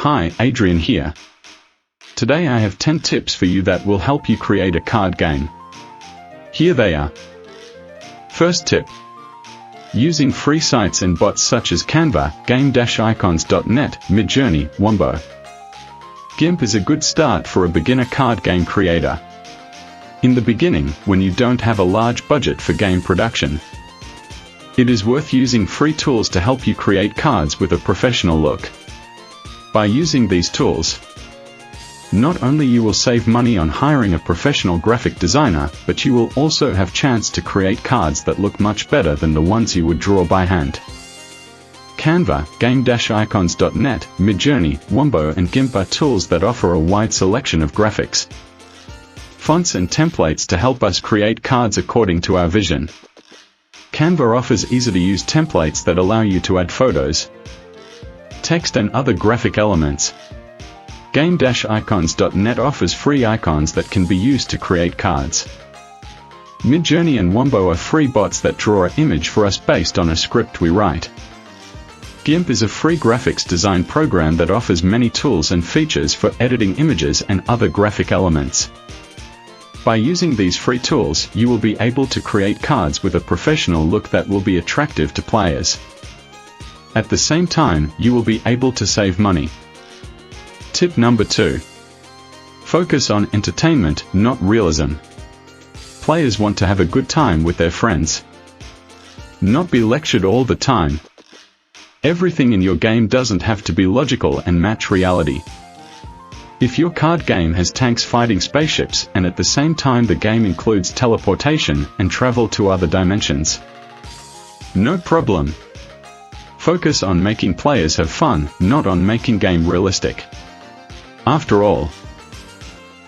Hi, Adrian here. Today I have 10 tips for you that will help you create a card game. Here they are. First tip. Using free sites and bots such as Canva, Game-Icons.net, Midjourney, Wombo. GIMP is a good start for a beginner card game creator. In the beginning, when you don't have a large budget for game production, it is worth using free tools to help you create cards with a professional look. By using these tools, not only you will save money on hiring a professional graphic designer, but you will also have chance to create cards that look much better than the ones you would draw by hand. Canva, Game-Icons.net, Midjourney, Wombo and GIMP are tools that offer a wide selection of graphics, fonts and templates to help us create cards according to our vision. Canva offers easy-to-use templates that allow you to add photos, text and other graphic elements. Game-Icons.net offers free icons that can be used to create cards. Midjourney and Wombo are free bots that draw an image for us based on a script we write. GIMP is a free graphics design program that offers many tools and features for editing images and other graphic elements. By using these free tools, you will be able to create cards with a professional look that will be attractive to players. At the same time, you will be able to save money. Tip number 2. Focus on entertainment, not realism. Players want to have a good time with their friends, not be lectured all the time. Everything in your game doesn't have to be logical and match reality. If your card game has tanks fighting spaceships and at the same time the game includes teleportation and travel to other dimensions, no problem. Focus on making players have fun, not on making game realistic. After all,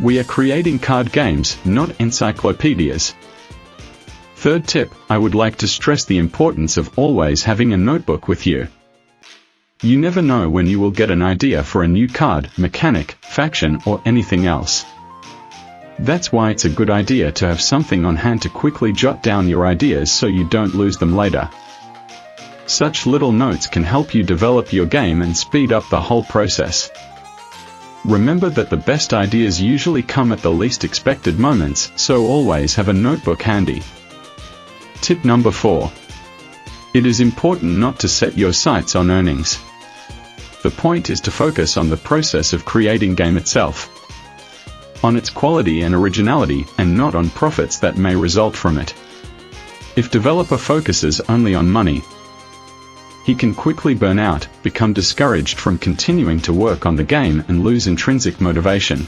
we are creating card games, not encyclopedias. Third tip, I would like to stress the importance of always having a notebook with you. You never know when you will get an idea for a new card, mechanic, faction or anything else. That's why it's a good idea to have something on hand to quickly jot down your ideas so you don't lose them later. Such little notes can help you develop your game and speed up the whole process. Remember that the best ideas usually come at the least expected moments, so always have a notebook handy. Tip number 4. It is important not to set your sights on earnings. The point is to focus on the process of creating game itself, on its quality and originality, and not on profits that may result from it. If developer focuses only on money, he can quickly burn out, become discouraged from continuing to work on the game and lose intrinsic motivation.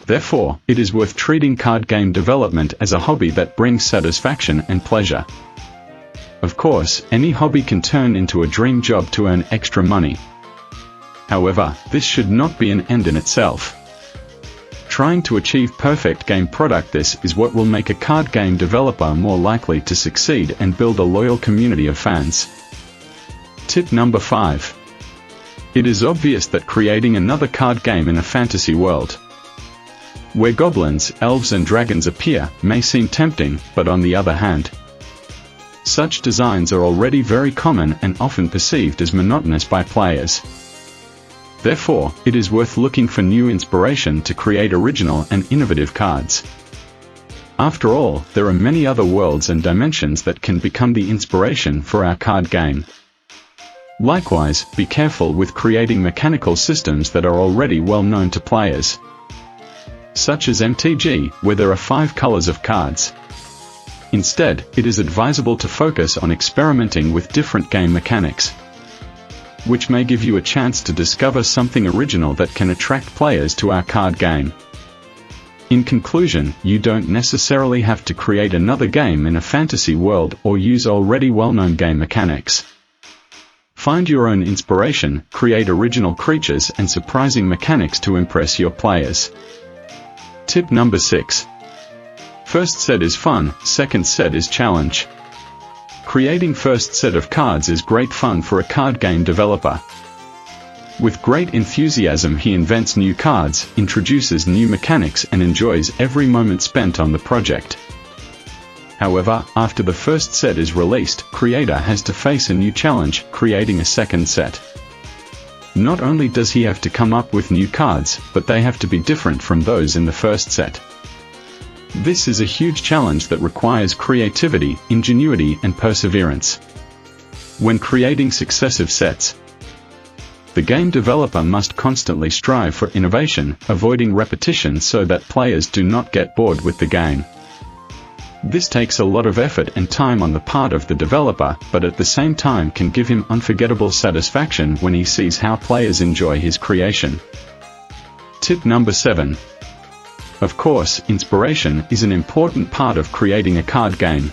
Therefore, it is worth treating card game development as a hobby that brings satisfaction and pleasure. Of course, any hobby can turn into a dream job to earn extra money. However, this should not be an end in itself. Trying to achieve perfect game product, this is what will make a card game developer more likely to succeed and build a loyal community of fans. Tip number 5. It is obvious that creating another card game in a fantasy world, where goblins, elves and dragons appear, may seem tempting, but on the other hand, such designs are already very common and often perceived as monotonous by players. Therefore, it is worth looking for new inspiration to create original and innovative cards. After all, there are many other worlds and dimensions that can become the inspiration for our card game. Likewise, be careful with creating mechanical systems that are already well known to players, such as MTG, where there are 5 colors of cards. Instead, it is advisable to focus on experimenting with different game mechanics, which may give you a chance to discover something original that can attract players to our card game. In conclusion, you don't necessarily have to create another game in a fantasy world or use already well-known game mechanics. Find your own inspiration, create original creatures and surprising mechanics to impress your players. Tip number 6. First set is fun, second set is challenge. Creating first set of cards is great fun for a card game developer. With great enthusiasm he invents new cards, introduces new mechanics and enjoys every moment spent on the project. However, after the first set is released, creator has to face a new challenge, creating a second set. Not only does he have to come up with new cards, but they have to be different from those in the first set. This is a huge challenge that requires creativity, ingenuity, and perseverance. When creating successive sets, the game developer must constantly strive for innovation, avoiding repetition so that players do not get bored with the game. This takes a lot of effort and time on the part of the developer, but at the same time can give him unforgettable satisfaction when he sees how players enjoy his creation. Tip number 7. Of course, inspiration is an important part of creating a card game.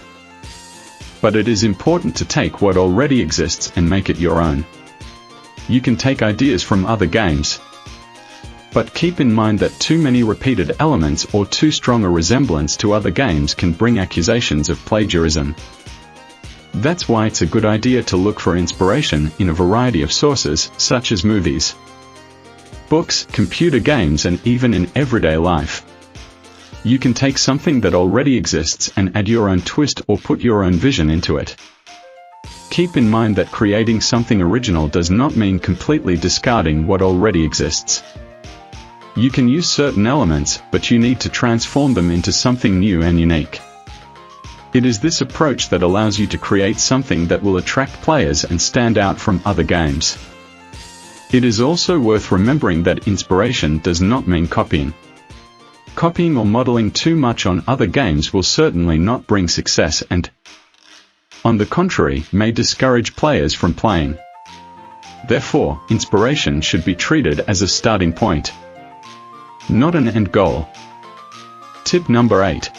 But it is important to take what already exists and make it your own. You can take ideas from other games, but keep in mind that too many repeated elements or too strong a resemblance to other games can bring accusations of plagiarism. That's why it's a good idea to look for inspiration in a variety of sources, such as movies, books, computer games, and even in everyday life. You can take something that already exists and add your own twist or put your own vision into it. Keep in mind that creating something original does not mean completely discarding what already exists. You can use certain elements, but you need to transform them into something new and unique. It is this approach that allows you to create something that will attract players and stand out from other games. It is also worth remembering that inspiration does not mean copying. Copying or modeling too much on other games will certainly not bring success and, on the contrary, may discourage players from playing. Therefore, inspiration should be treated as a starting point, not an end goal. Tip number 8.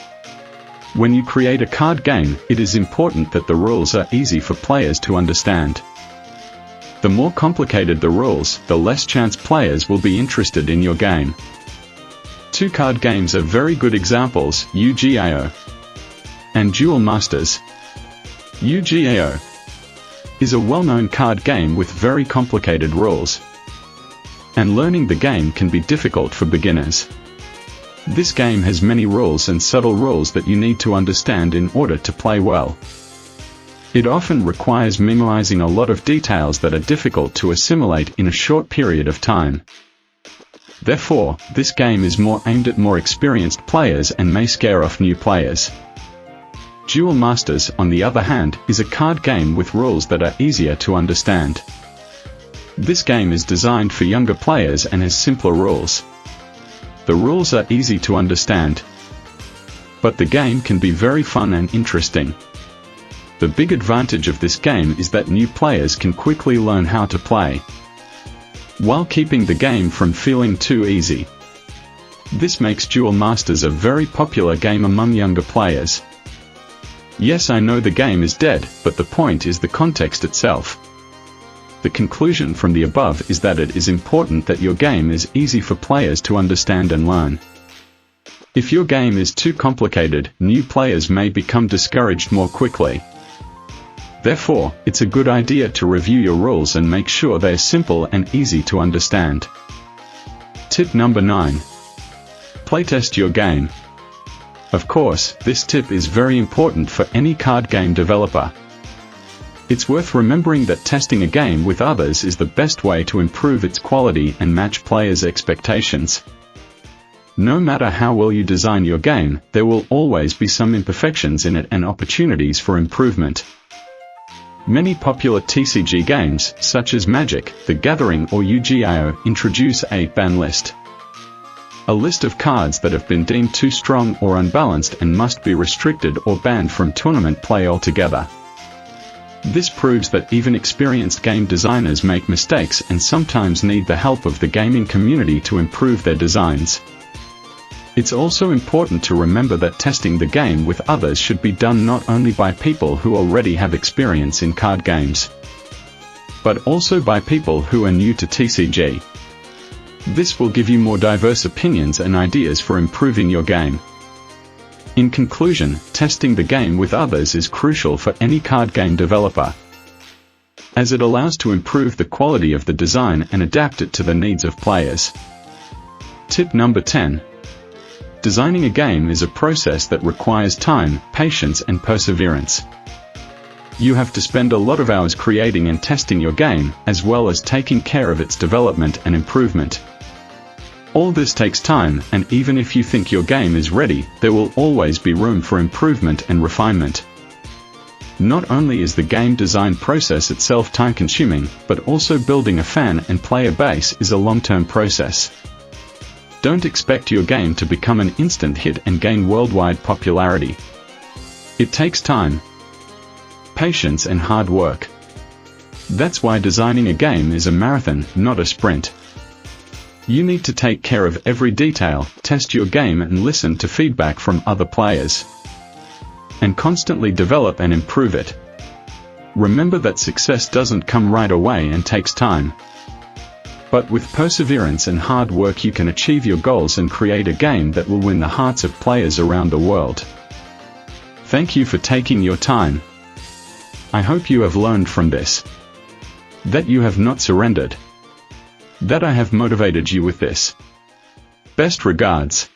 When you create a card game, it is important that the rules are easy for players to understand. The more complicated the rules, the less chance players will be interested in your game. Two card games are very good examples, Yu-Gi-Oh! And Duel Masters. Yu-Gi-Oh! Is a well-known card game with very complicated rules, and learning the game can be difficult for beginners. This game has many rules and subtle rules that you need to understand in order to play well. It often requires memorizing a lot of details that are difficult to assimilate in a short period of time. Therefore, this game is more aimed at more experienced players and may scare off new players. Duel Masters, on the other hand, is a card game with rules that are easier to understand. This game is designed for younger players and has simpler rules. The rules are easy to understand, but the game can be very fun and interesting. The big advantage of this game is that new players can quickly learn how to play, while keeping the game from feeling too easy. This makes Duel Masters a very popular game among younger players. Yes, I know the game is dead, but the point is the context itself. The conclusion from the above is that it is important that your game is easy for players to understand and learn. If your game is too complicated, new players may become discouraged more quickly. Therefore, it's a good idea to review your rules and make sure they are simple and easy to understand. Tip number 9. Playtest your game. Of course, this tip is very important for any card game developer. It's worth remembering that testing a game with others is the best way to improve its quality and match players' expectations. No matter how well you design your game, there will always be some imperfections in it and opportunities for improvement. Many popular TCG games, such as Magic, The Gathering or Yu-Gi-Oh!, introduce a ban list. A list of cards that have been deemed too strong or unbalanced and must be restricted or banned from tournament play altogether. This proves that even experienced game designers make mistakes and sometimes need the help of the gaming community to improve their designs. It's also important to remember that testing the game with others should be done not only by people who already have experience in card games, but also by people who are new to TCG. This will give you more diverse opinions and ideas for improving your game. In conclusion, testing the game with others is crucial for any card game developer, as it allows to improve the quality of the design and adapt it to the needs of players. Tip number 10. Designing a game is a process that requires time, patience, and perseverance. You have to spend a lot of hours creating and testing your game, as well as taking care of its development and improvement. All this takes time, and even if you think your game is ready, there will always be room for improvement and refinement. Not only is the game design process itself time-consuming, but also building a fan and player base is a long-term process. Don't expect your game to become an instant hit and gain worldwide popularity. It takes time, patience and hard work. That's why designing a game is a marathon, not a sprint. You need to take care of every detail, test your game and listen to feedback from other players, and constantly develop and improve it. Remember that success doesn't come right away and takes time. But with perseverance and hard work you can achieve your goals and create a game that will win the hearts of players around the world. Thank you for taking your time. I hope you have learned from this, that you have not surrendered, that I have motivated you with this. Best regards.